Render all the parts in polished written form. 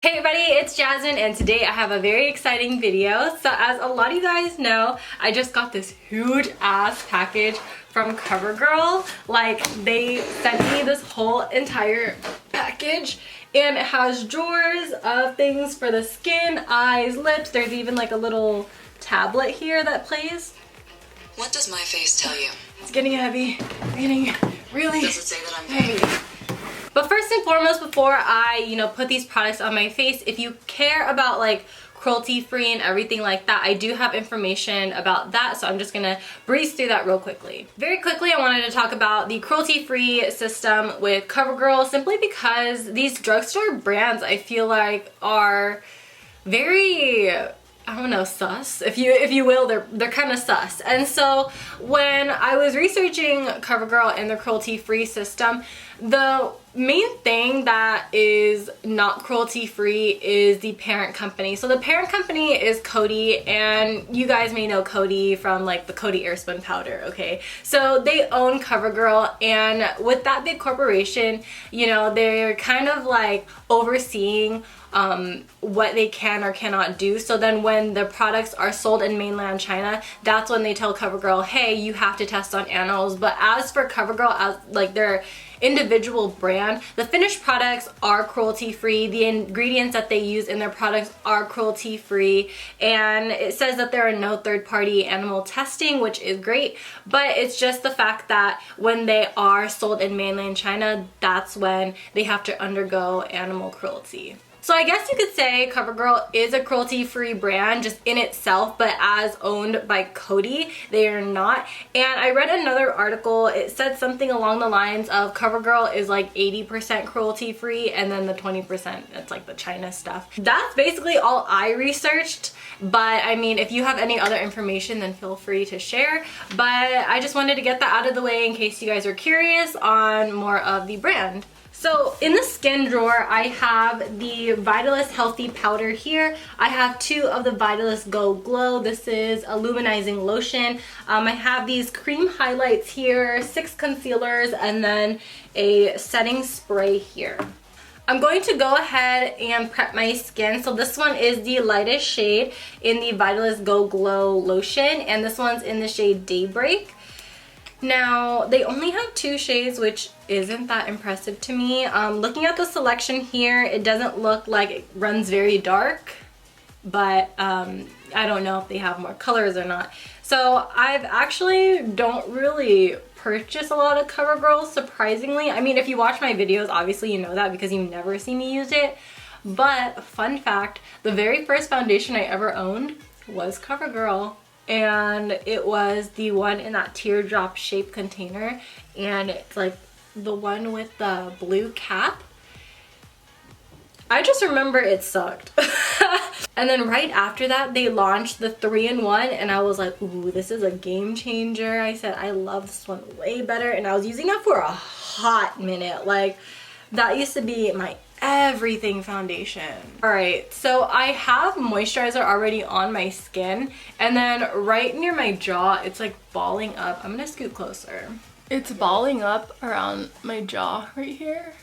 Hey everybody, it's Jasmine and today I have a very exciting video. So as a lot of you guys know, I just got this huge ass package from Covergirl. Like, they sent me this whole entire package and it has drawers of things for the skin, eyes, lips. There's even like a little tablet here that plays. What does my face tell you? It's getting heavy. It's getting really Does it say that I'm heavy. But first and foremost, before I, put these products on my face, if you care about like cruelty-free and everything like that, I do have information about that, so I'm just gonna breeze through that real quickly. Very quickly, I wanted to talk about the cruelty-free system with Covergirl, simply because these drugstore brands, I feel like, are very, I don't know, sus, if you will. They're kind of sus. And so when I was researching Covergirl and the cruelty-free system, the main thing that is not cruelty-free is the parent company. So the parent company is Coty, and you guys may know Coty from like the Coty Airspun powder, okay? So they own Covergirl, and with that big corporation, they're kind of like overseeing what they can or cannot do. So then when the products are sold in mainland China, that's when they tell Covergirl, hey, you have to test on animals. But as for Covergirl, as like their individual brand, the finished products are cruelty-free. The ingredients that they use in their products are cruelty-free, and it says that there are no third-party animal testing, which is great, but it's just the fact that when they are sold in mainland China, that's when they have to undergo animal cruelty. So I guess you could say Covergirl is a cruelty-free brand just in itself, but as owned by Coty, they are not. And I read another article, it said something along the lines of Covergirl is like 80% cruelty-free, and then the 20%, it's like the China stuff. That's basically all I researched, but I mean, if you have any other information, then feel free to share. But I just wanted to get that out of the way in case you guys are curious on more of the brand. So in the skin drawer, I have the Vitalist Healthy Powder here. I have 2 of the Vitalist Go Glow. This is a luminizing lotion. I have these cream highlights here, 6 concealers, and then a setting spray here. I'm going to go ahead and prep my skin. So this one is the lightest shade in the Vitalist Go Glow lotion, and this one's in the shade Daybreak. Now, they only have 2 shades, which isn't that impressive to me. Looking at the selection here, it doesn't look like it runs very dark, but I don't know if they have more colors or not. So I've actually don't really purchase a lot of Covergirl, surprisingly. I mean, if you watch my videos, obviously you know that because you never see me use it. But fun fact, the very first foundation I ever owned was Covergirl. And it was the one in that teardrop shaped container, and it's like the one with the blue cap. I just remember it sucked. And then right after that, they launched the 3-in-1, and I was like, ooh, this is a game changer. I said, I love this one way better, and I was using that for a hot minute. Like, that used to be my everything foundation. Alright, so I have moisturizer already on my skin, and then right near my jaw, it's like balling up. I'm gonna scoot closer. It's balling up around my jaw right here.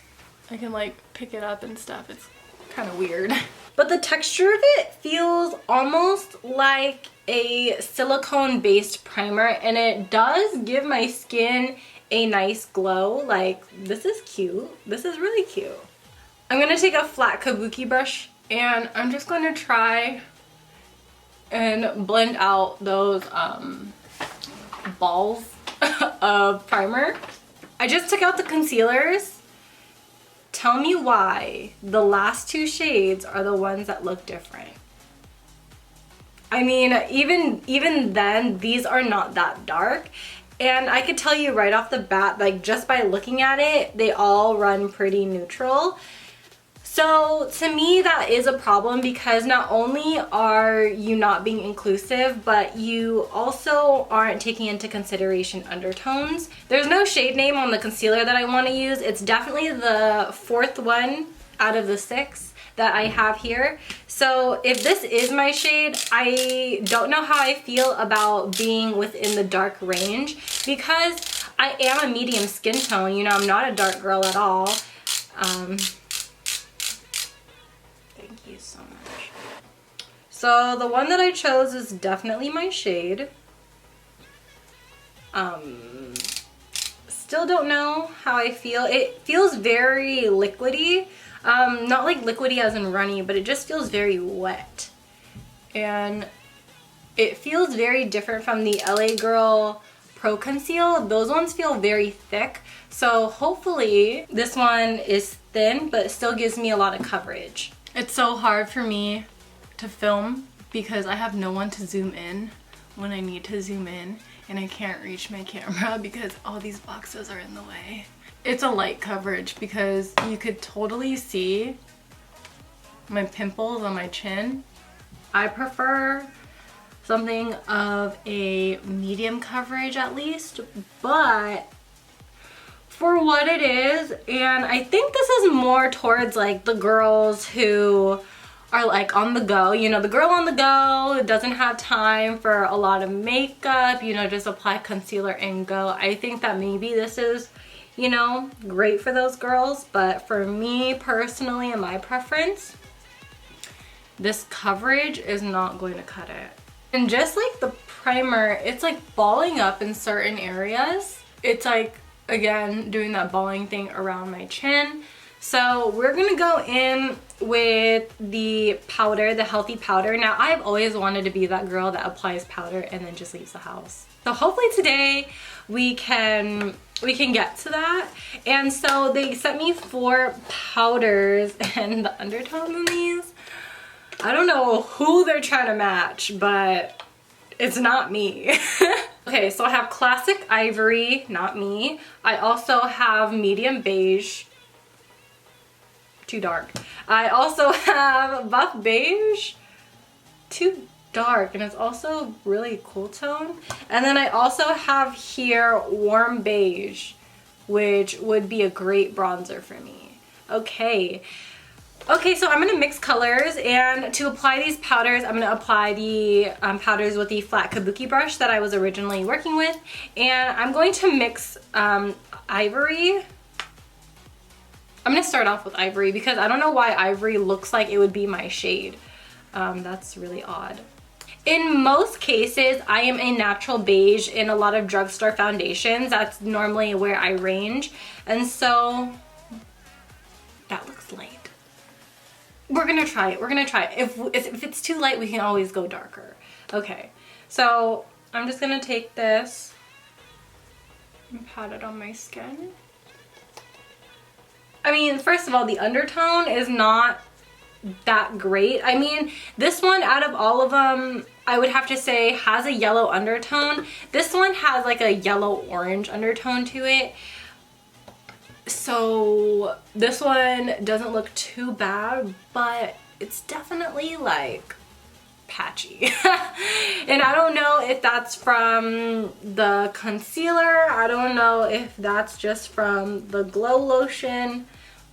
I can like pick it up and stuff. It's kind of weird. But the texture of it feels almost like a silicone-based primer, and it does give my skin a nice glow. Like, this is cute. This is really cute. I'm going to take a flat kabuki brush, and I'm just going to try and blend out those balls of primer. I just took out the concealers. Tell me why the last 2 shades are the ones that look different. I mean, even then, these are not that dark. And I could tell you right off the bat, like just by looking at it, they all run pretty neutral. So to me, that is a problem because not only are you not being inclusive, but you also aren't taking into consideration undertones. There's no shade name on the concealer that I want to use. It's definitely the 4th one out of the 6 that I have here. So if this is my shade, I don't know how I feel about being within the dark range because I am a medium skin tone. I'm not a dark girl at all. Thank you so much. So the one that I chose is definitely my shade. Still don't know how I feel. It feels very liquidy. Not like liquidy as in runny, but it just feels very wet. And it feels very different from the LA Girl Pro Conceal. Those ones feel very thick. So hopefully this one is thin, but it still gives me a lot of coverage. It's so hard for me to film because I have no one to zoom in when I need to zoom in, and I can't reach my camera because all these boxes are in the way. It's a light coverage because you could totally see my pimples on my chin. I prefer something of a medium coverage at least, but for what it is, and I think this is more towards like the girls who are like on the go, you know, the girl on the go doesn't have time for a lot of makeup, you know, just apply concealer and go. I think that maybe this is, you know, great for those girls, but for me personally and my preference, this coverage is not going to cut it. And just like the primer, it's like balling up in certain areas. It's like, again, doing that balling thing around my chin. So we're gonna go in with the powder, the healthy powder. Now, I've always wanted to be that girl that applies powder and then just leaves the house. So hopefully today we can get to that. And so they sent me 4 powders, and the undertones in these, I don't know who they're trying to match, but it's not me. Okay, so I have classic ivory, not me. I also have medium beige, too dark. I also have buff beige, too dark, and it's also really cool tone. And then I also have here warm beige, which would be a great bronzer for me. Okay, so I'm gonna mix colors, and to apply these powders, I'm gonna apply the powders with the flat kabuki brush that I was originally working with. And I'm going to mix ivory. I'm gonna start off with ivory because I don't know why ivory looks like it would be my shade. That's really odd. In most cases, I am a natural beige in a lot of drugstore foundations. That's normally where I range. And so that looks light. We're gonna try it. We're gonna try it. If it's too light, we can always go darker. Okay, so I'm just gonna take this and pat it on my skin. I mean, first of all, the undertone is not that great. I mean, this one out of all of them, I would have to say has a yellow undertone. This one has like a yellow-orange undertone to it. So this one doesn't look too bad, but it's definitely like patchy. And I don't know if that's from the concealer. I don't know if that's just from the glow lotion,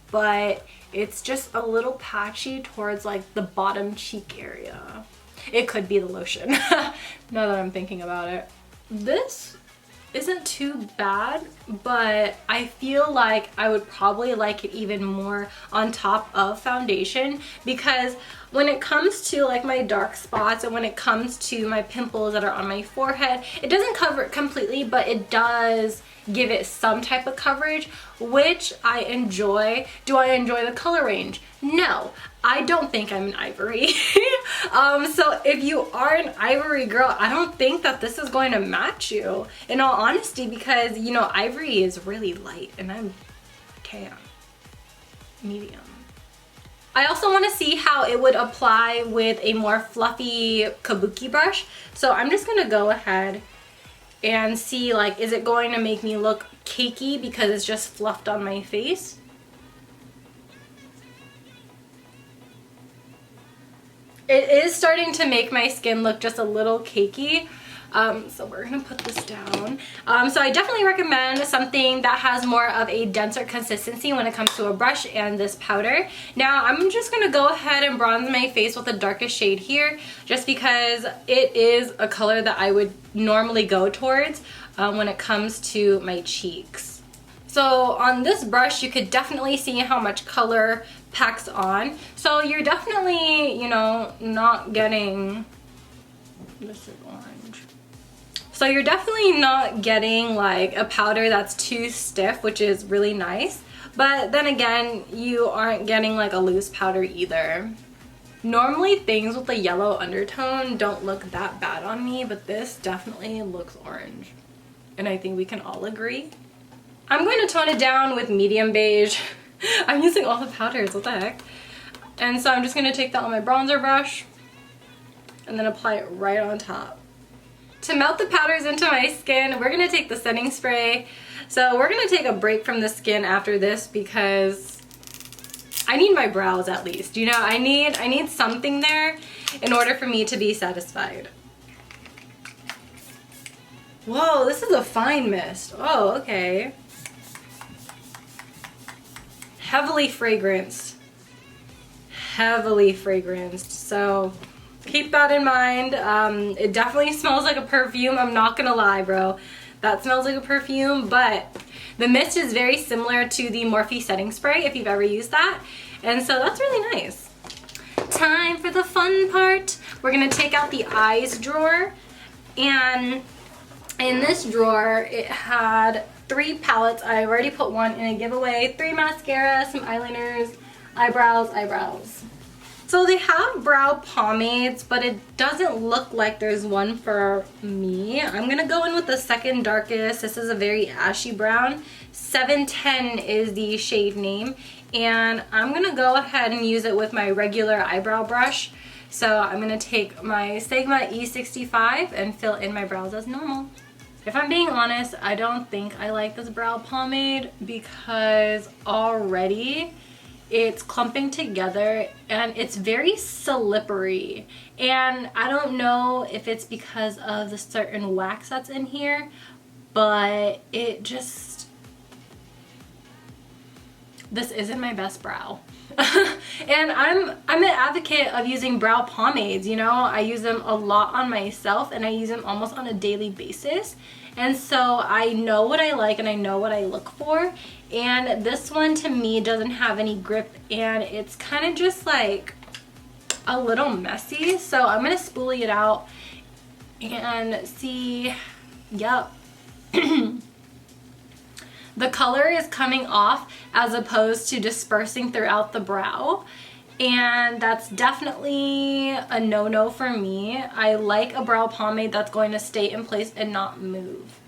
but it's just a little patchy towards like the bottom cheek area. It could be the lotion, now that I'm thinking about it. This isn't too bad, but I feel like I would probably like it even more on top of foundation, because when it comes to like my dark spots and when it comes to my pimples that are on my forehead, it doesn't cover it completely, but it does give it some type of coverage, which I enjoy. Do I enjoy the color range? No, I don't think I'm an ivory. So if you are an ivory girl, I don't think that this is going to match you, in all honesty, because, you know, ivory is really light and I'm tan, medium. I also want to see how it would apply with a more fluffy kabuki brush. So I'm just going to go ahead and see, like, is it going to make me look cakey because it's just fluffed on my face? It is starting to make my skin look just a little cakey. So we're gonna put this down. So I definitely recommend something that has more of a denser consistency when it comes to a brush and this powder. Now I'm just gonna go ahead and bronze my face with the darkest shade here, just because it is a color that I would normally go towards when it comes to my cheeks. So on this brush, you could definitely see how much color packs on. So you're definitely, you know, not getting, this is orange. So you're definitely not getting like a powder that's too stiff, which is really nice. But then again, you aren't getting like a loose powder either. Normally things with a yellow undertone don't look that bad on me, but this definitely looks orange. And I think we can all agree. I'm going to tone it down with medium beige. I'm using all the powders, what the heck? And so I'm just going to take that on my bronzer brush and then apply it right on top. To melt the powders into my skin, we're going to take the setting spray. So we're going to take a break from the skin after this because I need my brows at least. You know, I need something there in order for me to be satisfied. Whoa, this is a fine mist. Oh, okay. Heavily fragranced. Heavily fragranced. So keep that in mind. It definitely smells like a perfume. I'm not gonna lie, bro. That smells like a perfume, but the mist is very similar to the Morphe setting spray if you've ever used that. And so that's really nice. Time for the fun part. We're gonna take out the eyes drawer, and in this drawer it had 3 palettes. I've already put one in a giveaway, 3 mascara, some eyeliners, eyebrows. So they have brow pomades, but it doesn't look like there's one for me. I'm gonna go in with the second darkest. This is a very ashy brown. 710 is the shade name. And I'm gonna go ahead and use it with my regular eyebrow brush. So I'm gonna take my Sigma E65 and fill in my brows as normal. If I'm being honest, I don't think I like this brow pomade because already it's clumping together and it's very slippery. And I don't know if it's because of the certain wax that's in here, but it just, this isn't my best brow. And I'm an advocate of using brow pomades, you know. I use them a lot on myself and I use them almost on a daily basis. And so I know what I like and I know what I look for. And this one to me doesn't have any grip and it's kind of just like a little messy. So I'm gonna spoolie it out and see, yep. The color is coming off as opposed to dispersing throughout the brow. And that's definitely a no-no for me. I like a brow pomade that's going to stay in place and not move.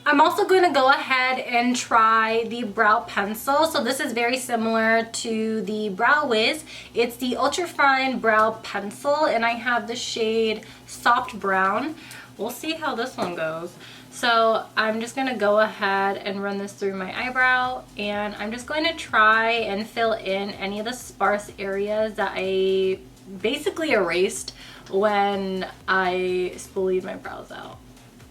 I'm also going to go ahead and try the brow pencil. So this is very similar to the Brow Wiz. It's the Ultra Fine Brow Pencil and I have the shade Soft Brown. We'll see how this one goes. So I'm just gonna go ahead and run this through my eyebrow and I'm just going to try and fill in any of the sparse areas that I basically erased when I spoolied my brows out.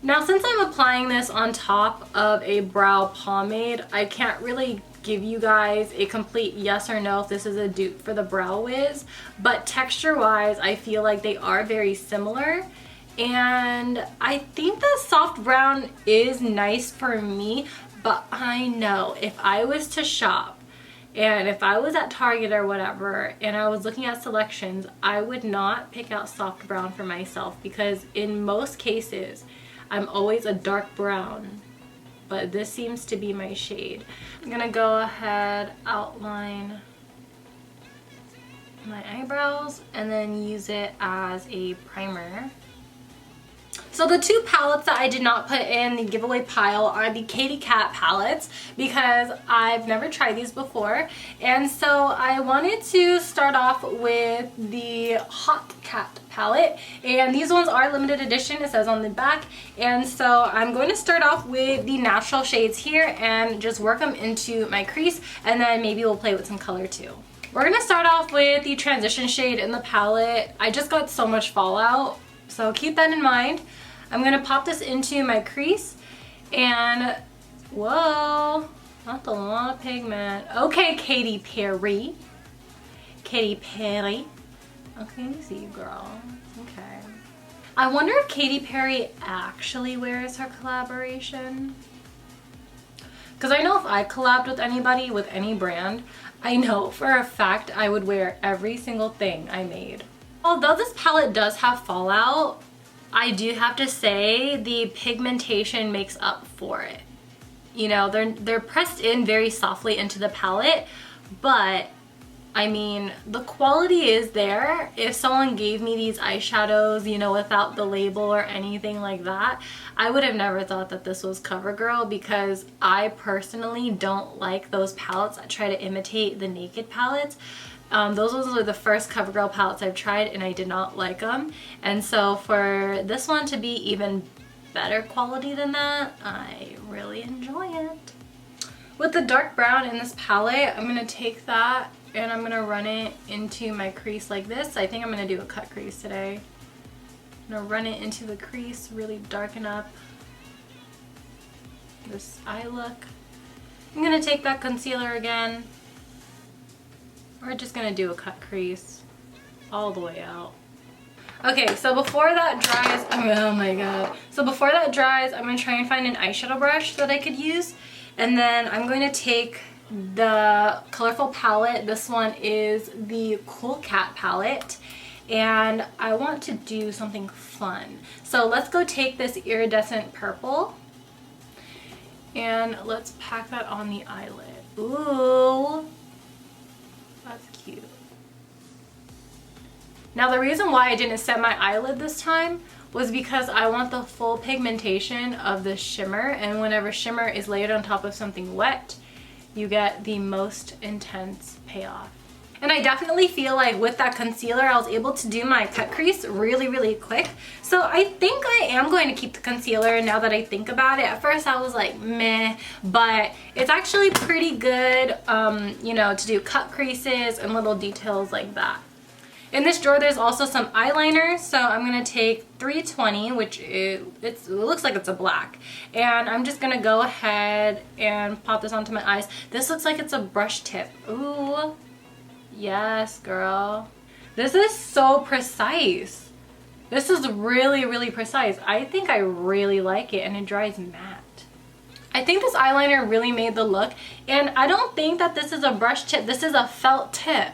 Now since I'm applying this on top of a brow pomade, I can't really give you guys a complete yes or no if this is a dupe for the Brow Wiz, but texture wise I feel like they are very similar. And I think the soft brown is nice for me, but I know if I was to shop and if I was at Target or whatever and I was looking at selections, I would not pick out soft brown for myself because in most cases I'm always a dark brown, but this seems to be my shade. I'm gonna go ahead, outline my eyebrows and then use it as a primer. So the 2 palettes that I did not put in the giveaway pile are the Katy Kat palettes because I've never tried these before. And so I wanted to start off with the Hot Cat palette. And these ones are limited edition, it says on the back. And so I'm going to start off with the natural shades here and just work them into my crease. And then maybe we'll play with some color too. We're going to start off with the transition shade in the palette. I just got so much fallout, so keep that in mind. I'm gonna pop this into my crease and whoa, that's a lot of pigment. Okay, Katy Perry. Katy Perry. Okay, let me see you, girl. Okay. I wonder if Katy Perry actually wears her collaboration. Because I know if I collabed with anybody, with any brand, I know for a fact I would wear every single thing I made. Although this palette does have fallout, I do have to say the pigmentation makes up for it. You know, they're pressed in very softly into the palette, but I mean, the quality is there. If someone gave me these eyeshadows, you know, without the label or anything like that, I would have never thought that this was Covergirl, because I personally don't like those palettes that try to imitate the Naked palettes. Those ones were the first Covergirl palettes I've tried and I did not like them. And so for this one to be even better quality than that, I really enjoy it. With the dark brown in this palette, I'm going to take that and I'm going to run it into my crease like this. I think I'm going to do a cut crease today. I'm going to run it into the crease, really darken up this eye look. I'm going to take that concealer again. We're just going to do a cut crease all the way out. Okay, so before that dries, oh my god. So before that dries, I'm going to try and find an eyeshadow brush that I could use. And then I'm going to take the colorful palette. This one is the Cool Cat palette. And I want to do something fun. So let's go take this iridescent purple. And let's pack that on the eyelid. Ooh. That's cute. Now the reason why I didn't set my eyelid this time was because I want the full pigmentation of the shimmer, and whenever shimmer is layered on top of something wet, you get the most intense payoff. And I definitely feel like with that concealer, I was able to do my cut crease really quick. So I think I am going to keep the concealer now that I think about it. At first I was like, meh, but it's actually pretty good, you know, to do cut creases and little details like that. In this drawer, there's also some eyeliner. So I'm going to take 320, which is, it looks like it's a black. And I'm just going to go ahead and pop this onto my eyes. This looks like it's a brush tip. Ooh. Yes, girl. This is so precise. This is really precise. I think I really like it, and it dries matte. I think this eyeliner really made the look, and I don't think that this is a brush tip. This is a felt tip.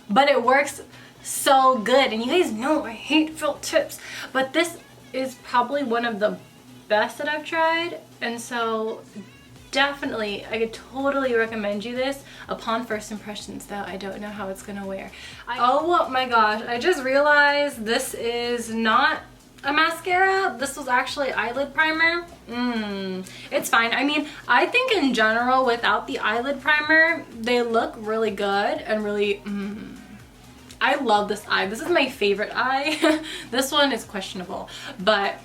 But it works so good, and you guys know I hate felt tips, but this is probably one of the best that I've tried, and so definitely, I could totally recommend you this upon first impressions, though I don't know how it's gonna wear. Oh my gosh, I just realized this is not a mascara. This was actually eyelid primer. It's fine. I mean, I think in general, without the eyelid primer, they look really good and really, I love this eye. This is my favorite eye. This one is questionable, but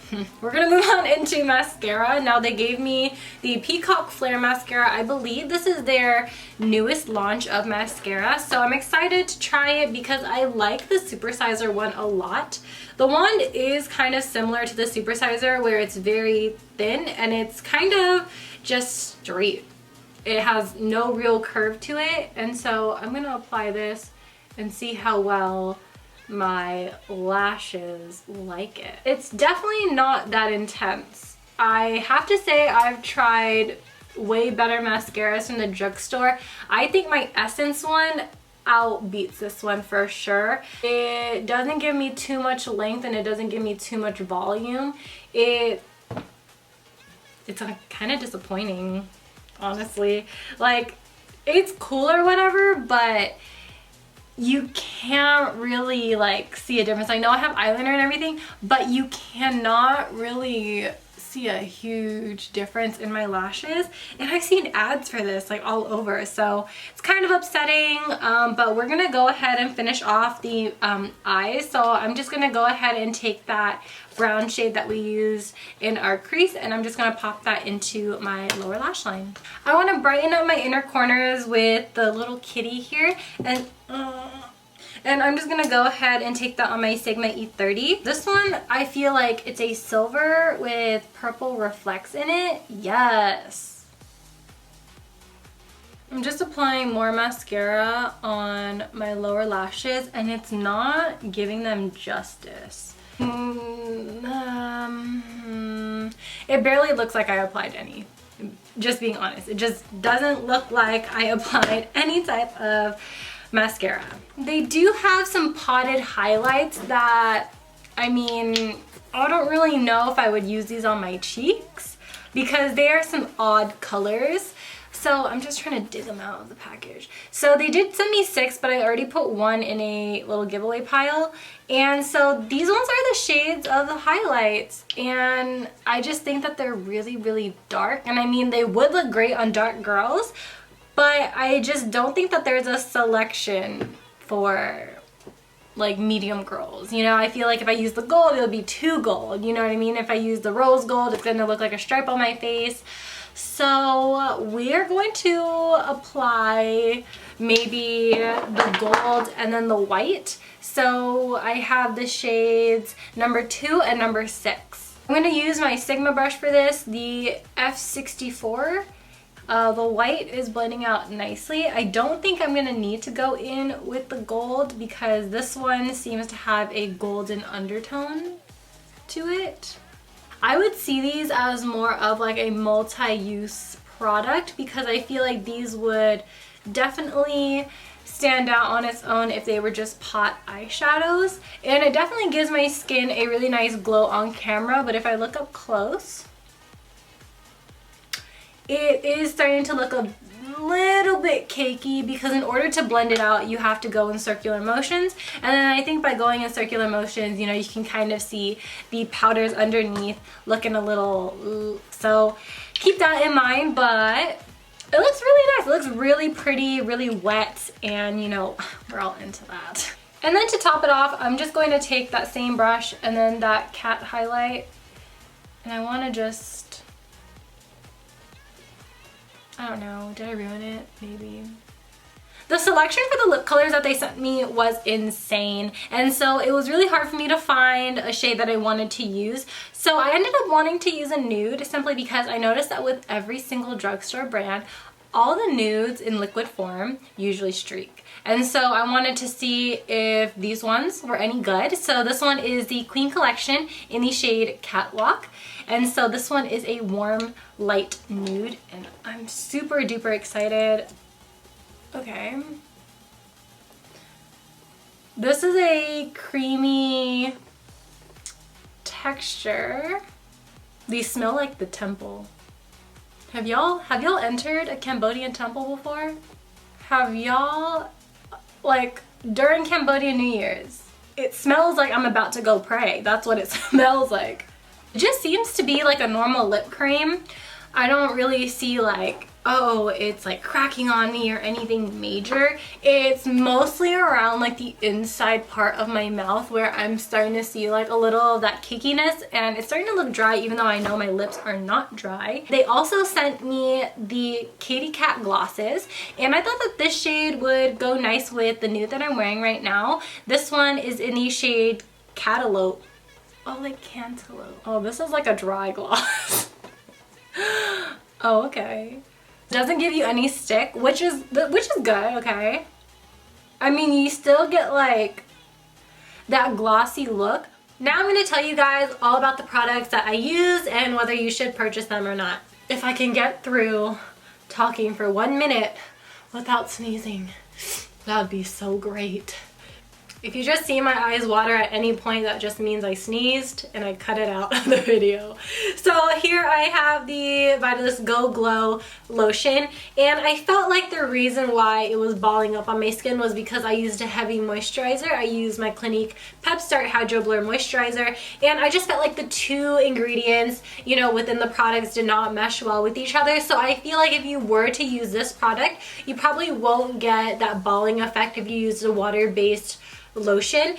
we're gonna move on into mascara. Now they gave me the Peacock Flare mascara. I believe this is their newest launch of mascara, so I'm excited to try it because I like the Supersizer one a lot. The wand is kind of similar to the Supersizer, where it's very thin and it's kind of just straight. It has no real curve to it, and so I'm gonna apply this and see how well my lashes like it. It's definitely not that intense. I have to say I've tried way better mascaras from the drugstore. I think my Essence one outbeats this one for sure. It doesn't give me too much length and it doesn't give me too much volume. It's kind of disappointing, honestly. Like, it's cool or whatever, but you can't really like see a difference. I know I have eyeliner and everything, but you cannot really see a huge difference in my lashes, and I've seen ads for this like all over, so it's kind of upsetting. But we're gonna go ahead and finish off the eyes. So I'm just gonna go ahead and take that brown shade that we used in our crease, and I'm just gonna pop that into my lower lash line. I want to brighten up my inner corners with the little kitty here, and I'm just gonna go ahead and take that on my Sigma E30. This one, I feel like it's a silver with purple reflects in it. Yes. I'm just applying more mascara on my lower lashes, and it's not giving them justice. It barely looks like I applied any. Just being honest. It just doesn't look like I applied any type of mascara. They do have some potted highlights that, I mean, I don't really know if I would use these on my cheeks because they are some odd colors. So I'm just trying to dig them out of the package. So they did send me 6, but I already put 1 in a little giveaway pile. And so these ones are the shades of the highlights. And I just think that they're really, really dark. And I mean, they would look great on dark girls, but I just don't think that there's a selection for like medium girls. You know, I feel like if I use the gold, it'll be too gold. You know what I mean? If I use the rose gold, it's gonna look like a stripe on my face. So we're going to apply maybe the gold and then the white. So I have the shades number 2 and number 6. I'm going to use my Sigma brush for this, the F64. The white is blending out nicely. I don't think I'm going to need to go in with the gold because this one seems to have a golden undertone to it. I would see these as more of like a multi-use product because I feel like these would definitely stand out on its own if they were just pot eyeshadows. And it definitely gives my skin a really nice glow on camera, but if I look up close, it is starting to look a little bit cakey because in order to blend it out, you have to go in circular motions. And then I think by going in circular motions, you know, you can kind of see the powders underneath looking a little, so keep that in mind. But it looks really nice. It looks really pretty, really wet, and you know, we're all into that. And then to top it off, I'm just going to take that same brush and then that cat highlight, and I want to just, I don't know, did I ruin it? Maybe. The selection for the lip colors that they sent me was insane, and so it was really hard for me to find a shade that I wanted to use. So I ended up wanting to use a nude simply because I noticed that with every single drugstore brand, all the nudes in liquid form usually streak. And so I wanted to see if these ones were any good. So this one is the Queen Collection in the shade Catwalk. And so this one is a warm light nude, and I'm super duper excited. Okay. This is a creamy texture. These smell like the temple. Have y'all entered a Cambodian temple before? Have y'all, like, during Cambodian New Year's, it smells like I'm about to go pray. That's what it smells like. It just seems to be like a normal lip cream. I don't really see like, oh, it's like cracking on me or anything major. It's mostly around like the inside part of my mouth where I'm starting to see like a little of that kickiness, and it's starting to look dry even though I know my lips are not dry. They also sent me the Katy Kat glosses, and I thought that this shade would go nice with the nude that I'm wearing right now. This one is in the shade Cantaloupe. Oh, like cantaloupe. Oh, this is like a dry gloss. Oh, okay. Doesn't give you any stick, which is good, okay? I mean, you still get like that glossy look. Now I'm going to tell you guys all about the products that I use and whether you should purchase them or not. If I can get through talking for 1 minute without sneezing, that would be so great. If you just see my eyes water at any point, that just means I sneezed and I cut it out of the video. So here I have the Vitalis Go Glow lotion, and I felt like the reason why it was balling up on my skin was because I used a heavy moisturizer. I used my Clinique Pep Start Hydro Blur Moisturizer, and I just felt like the two ingredients, you know, within the products did not mesh well with each other. So I feel like if you were to use this product, you probably won't get that balling effect if you use a water-based lotion.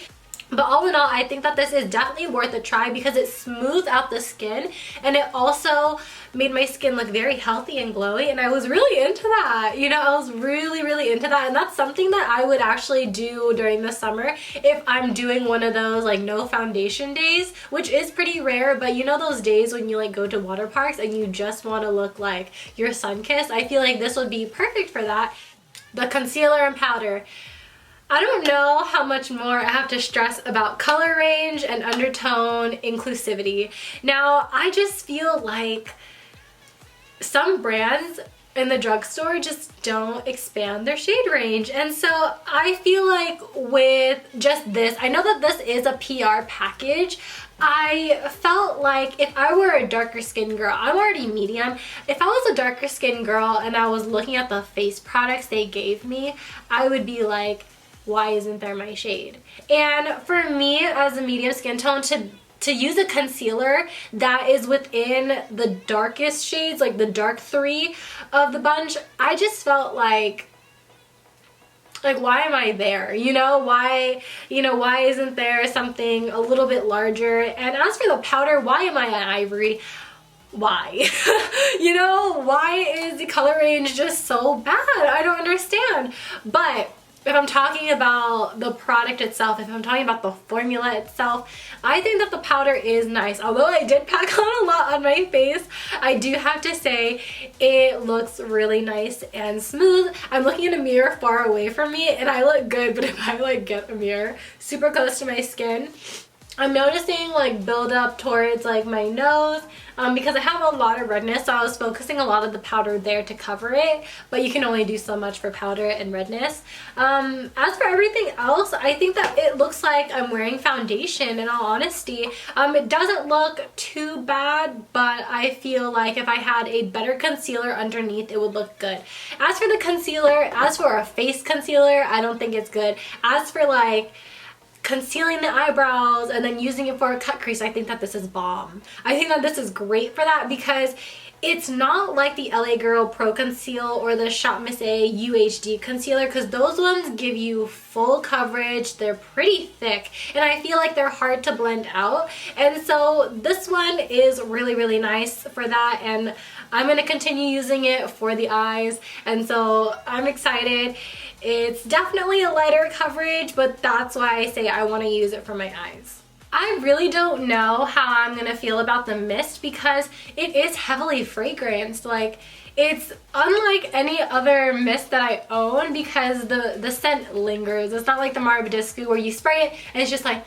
But all in all, I think that this is definitely worth a try because it smoothed out the skin, and it also made my skin look very healthy and glowy, and I was really into that. You know, I was really into that, and that's something that I would actually do during the summer if I'm doing one of those like no foundation days, which is pretty rare, but you know those days when you like go to water parks and you just want to look like you're sun-kissed? I feel like this would be perfect for that. The concealer and powder. I don't know how much more I have to stress about color range and undertone inclusivity. Now, I just feel like some brands in the drugstore just don't expand their shade range. And so I feel like with just this, I know that this is a PR package. I felt like if I were a darker skin girl, I'm already medium. If I was a darker skin girl and I was looking at the face products they gave me, I would be like, why isn't there my shade? And for me as a medium skin tone, to use a concealer that is within the darkest shades, like the dark 3 of the bunch, I just felt like why am I there? You know, why isn't there something a little bit larger? And as for the powder, why am I an ivory? Why? You know, why is the color range just so bad? I don't understand. But if I'm talking about the product itself, if I'm talking about the formula itself, I think that the powder is nice. Although I did pack on a lot on my face, I do have to say it looks really nice and smooth. I'm looking in a mirror far away from me and I look good, but if I like get a mirror super close to my skin, I'm noticing like build up towards like my nose because I have a lot of redness, so I was focusing a lot of the powder there to cover it, but you can only do so much for powder and redness. As for everything else, I think that it looks like I'm wearing foundation, in all honesty. It doesn't look too bad, but I feel like if I had a better concealer underneath, it would look good. As for the concealer, as for a face concealer, I don't think it's good. As for like concealing the eyebrows and then using it for a cut crease, I think that this is bomb. I think that this is great for that because it's not like the LA Girl Pro Conceal or the Shop Miss A UHD concealer, because those ones give you full coverage, they're pretty thick, and I feel like they're hard to blend out. And so this one is really, really nice for that, and I'm going to continue using it for the eyes, and so I'm excited. It's definitely a lighter coverage, but that's why I say I want to use it for my eyes. I really don't know how I'm gonna feel about the mist because it is heavily fragranced. Like, it's unlike any other mist that I own because the scent lingers. It's not like the Marabadiscu where you spray it and it's just like,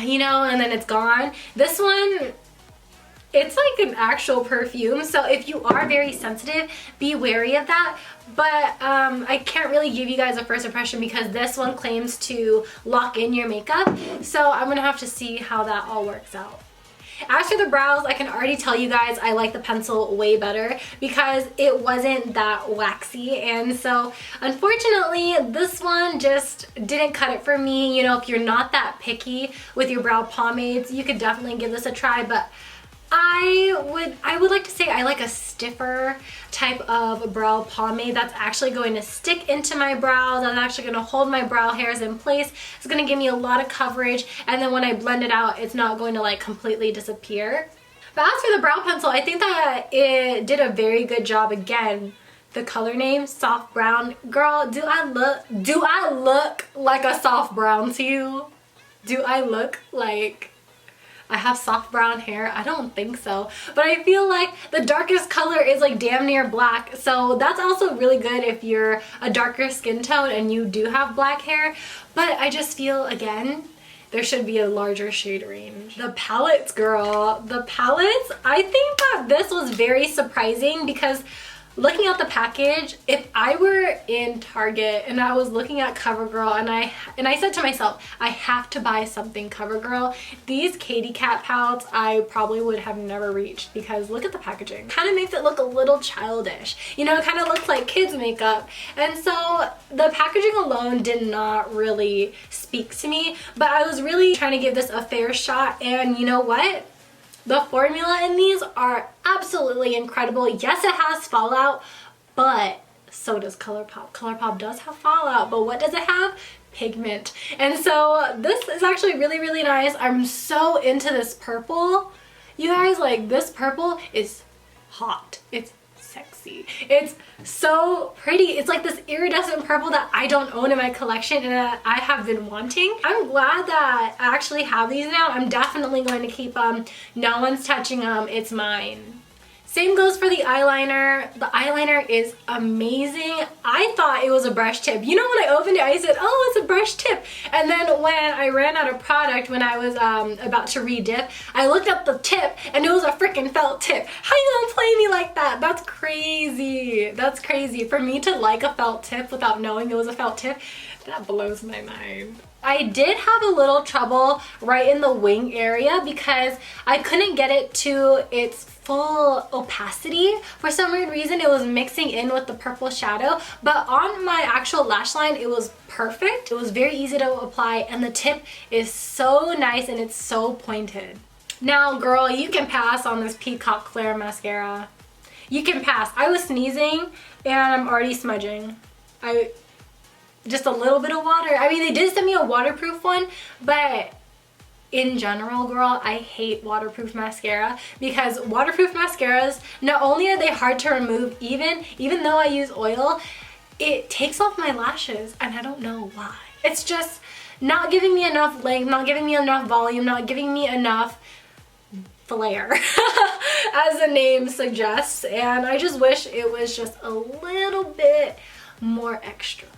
you know, and then it's gone. This one, it's like an actual perfume, so if you are very sensitive, be wary of that. But I can't really give you guys a first impression because this one claims to lock in your makeup, so I'm gonna have to see how that all works out. As for the brows, I can already tell you guys I like the pencil way better because it wasn't that waxy, and so unfortunately this one just didn't cut it for me. You know, if you're not that picky with your brow pomades, you could definitely give this a try, but I would like to say I like a stiffer type of brow pomade that's actually going to stick into my brows, that's actually going to hold my brow hairs in place. It's going to give me a lot of coverage, and then when I blend it out, it's not going to like completely disappear. But as for the brow pencil, I think that it did a very good job. Again, the color name, soft brown. Girl, do I look like a soft brown to you? Do I look like I have soft brown hair? I don't think so, but I feel like the darkest color is like damn near black, so that's also really good if you're a darker skin tone and you do have black hair. But I just feel, again, there should be a larger shade range. The palettes, girl, the palettes, I think that this was very surprising because looking at the package, if I were in Target and I was looking at Covergirl and I said to myself, I have to buy something Covergirl, these Katy Cat palettes I probably would have never reached because look at the packaging. Kind of makes it look a little childish. You know, it kind of looks like kids makeup. And so the packaging alone did not really speak to me, but I was really trying to give this a fair shot, and you know what? The formula in these are absolutely incredible. Yes, it has fallout, but so does ColourPop. ColourPop does have fallout, but what does it have? Pigment. And so this is actually really, really nice. I'm so into this purple. You guys, like, this purple is hot. It's sexy. It's so pretty. It's like this iridescent purple that I don't own in my collection and that I have been wanting. I'm glad that I actually have these now. I'm definitely going to keep them. No one's touching them. It's mine. Same goes for the eyeliner. The eyeliner is amazing. I thought it was a brush tip. You know, when I opened it, I said, oh, it's a brush tip. And then when I ran out of product, when I was about to re-dip, I looked up the tip and it was a freaking felt tip. How you gonna play me like that? That's crazy. That's crazy. For me to like a felt tip without knowing it was a felt tip, that blows my mind. I did have a little trouble right in the wing area because I couldn't get it to its full opacity. For some weird reason, it was mixing in with the purple shadow, but on my actual lash line, it was perfect. It was very easy to apply, and the tip is so nice and it's so pointed. Now, girl, you can pass on this Peacock Flare mascara. You can pass. I was sneezing and I'm already smudging. Just a little bit of water. I mean, they did send me a waterproof one, but in general, girl, I hate waterproof mascara because waterproof mascaras, not only are they hard to remove, even though I use oil, it takes off my lashes and I don't know why. It's just not giving me enough length, not giving me enough volume, not giving me enough flare as the name suggests, and I just wish it was just a little bit more extra.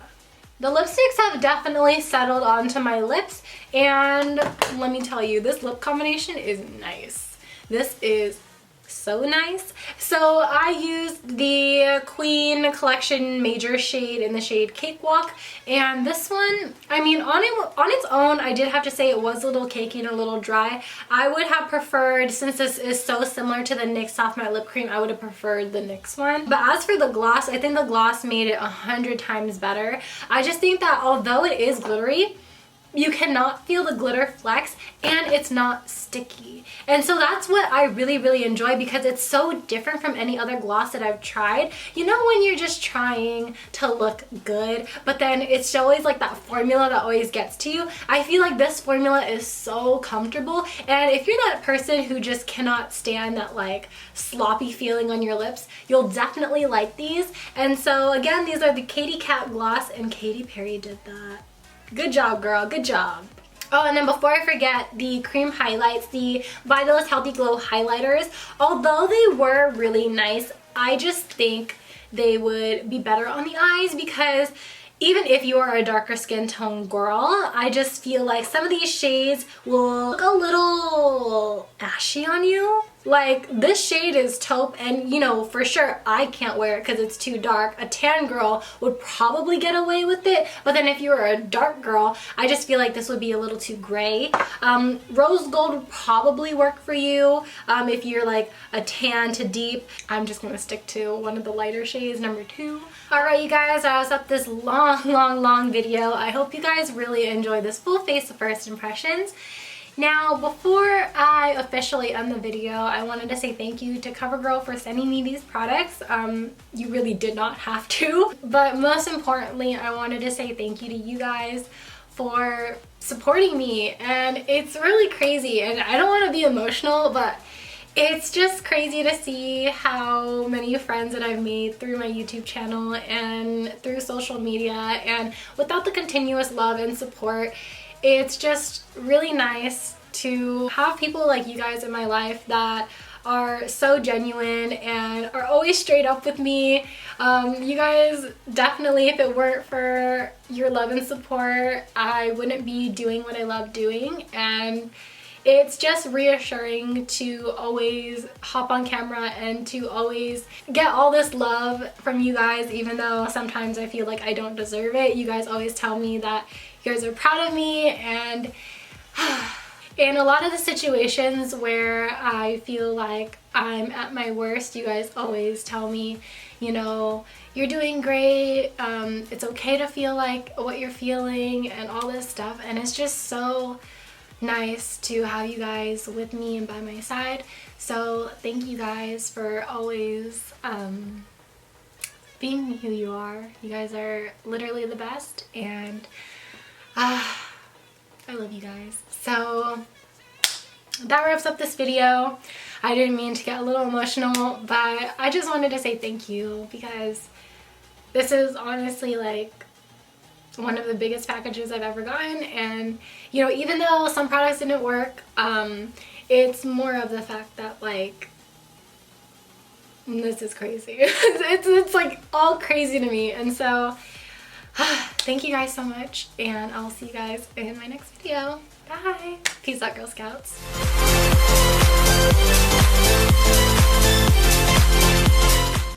The lipsticks have definitely settled onto my lips, and let me tell you, this lip combination is nice. This is so nice. So I used the Queen Collection Major shade in the shade Cakewalk, and this one, I mean, on its own, I did have to say it was a little cakey and a little dry. I would have preferred, since this is so similar to the NYX Soft Matte Lip Cream, I would have preferred the NYX one. But as for the gloss, I think the gloss made it 100 times better. I just think that although it is glittery, you cannot feel the glitter flex, and it's not sticky. And so that's what I really, really enjoy because it's so different from any other gloss that I've tried. You know, when you're just trying to look good, but then it's always like that formula that always gets to you. I feel like this formula is so comfortable, and if you're that person who just cannot stand that like sloppy feeling on your lips, you'll definitely like these. And so again, these are the Katy Kat gloss, and Katy Perry did that. Good job, girl, good job. Oh, and then before I forget, the cream highlights, the Vitalist Healthy Glow highlighters, although they were really nice, I just think they would be better on the eyes because even if you are a darker skin tone girl, I just feel like some of these shades will look a little ashy on you. Like, this shade is taupe, and you know, for sure I can't wear it because it's too dark. A tan girl would probably get away with it, but then if you were a dark girl, I just feel like this would be a little too gray. Rose gold would probably work for you if you're like a tan to deep. I'm just gonna stick to one of the lighter shades, number 2. Alright, you guys, I was up this long video. I hope you guys really enjoyed this full face of first impressions. Now, before I officially end the video, I wanted to say thank you to Covergirl for sending me these products. You really did not have to. But most importantly, I wanted to say thank you to you guys for supporting me. And it's really crazy, and I don't want to be emotional, but it's just crazy to see how many friends that I've made through my YouTube channel and through social media, and without the continuous love and support, it's just really nice to have people like you guys in my life that are so genuine and are always straight up with me. You guys definitely, if it weren't for your love and support, I wouldn't be doing what I love doing, and it's just reassuring to always hop on camera and to always get all this love from you guys, even though sometimes I feel like I don't deserve it. You guys always tell me that you guys are proud of me, and in a lot of the situations where I feel like I'm at my worst, you guys always tell me, you know, you're doing great, it's okay to feel like what you're feeling and all this stuff, and it's just so nice to have you guys with me and by my side. So thank you guys for always being who you are. You guys are literally the best, and I love you guys. So that wraps up this video. I didn't mean to get a little emotional, but I just wanted to say thank you because this is honestly like one of the biggest packages I've ever gotten, and you know, even though some products didn't work, it's more of the fact that like This is crazy. It's like all crazy to me. And so thank you guys so much, and I'll see you guys in my next video. Bye. Peace out, Girl Scouts.